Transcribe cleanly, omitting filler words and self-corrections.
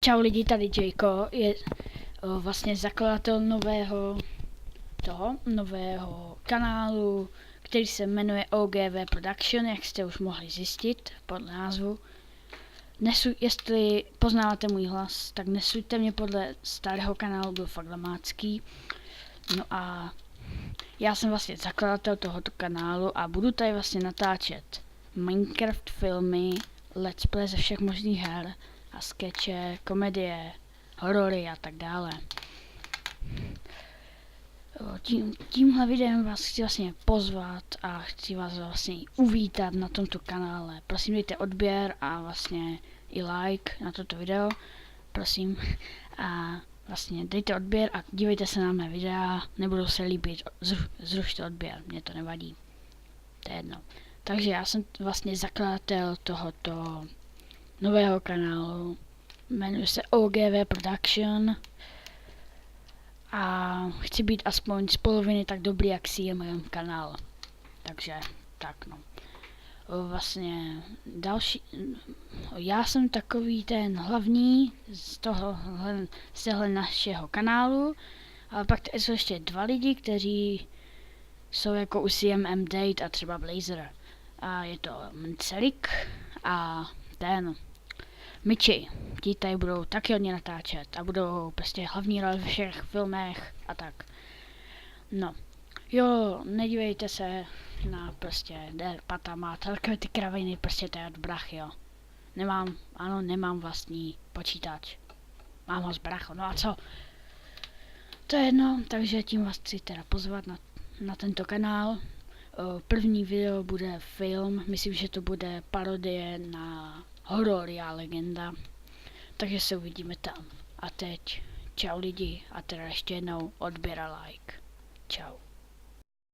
Čau lidi, tady Jayko, je vlastně zakladatel nového kanálu, který se jmenuje OGV Production, jak jste už mohli zjistit podle názvu. Jestli poznáváte můj hlas, tak nesuďte mě podle starého kanálu, byl fakt lamácký. No a já jsem vlastně zakladatel tohoto kanálu a budu tady vlastně natáčet Minecraft filmy, let's play ze všech možných her a skeče, komedie, horory a tak dále. Tímhle videem vás chci vlastně pozvat a chci vás vlastně uvítat na tomto kanále. Prosím dejte odběr a vlastně i like na toto video, prosím. A vlastně dejte odběr a dívejte se na mé videa, nebudou se líbit, zrušte odběr, mě to nevadí. To je jedno. Takže já jsem vlastně zakladatel tohoto nového kanálu, jmenuje se OGV Production a chci být aspoň z poloviny tak dobrý, jak si je můj kanál. Takže tak no. Vlastně další, já jsem takový ten hlavní z téhle našeho kanálu, ale pak tady jsou ještě dva lidi, kteří jsou jako u CMM Date a třeba Blazer. A je to Mcelik a ten Michi. Ti tady budou taky hodně natáčet a budou prostě hlavní role ve všech filmech a tak. No. Jo, nedívejte se na prostě Pata má takové ty kraviny, prostě to je od brachy, jo. Nemám vlastní počítač. Mám ho z brachu, no a co? To je jedno, takže tím vás chci teda pozvat na tento kanál. První video bude film, myslím, že to bude parodie na horor Já legenda. Takže se uvidíme tam. A teď čau lidi a teda ještě jednou odběr a like. Čau.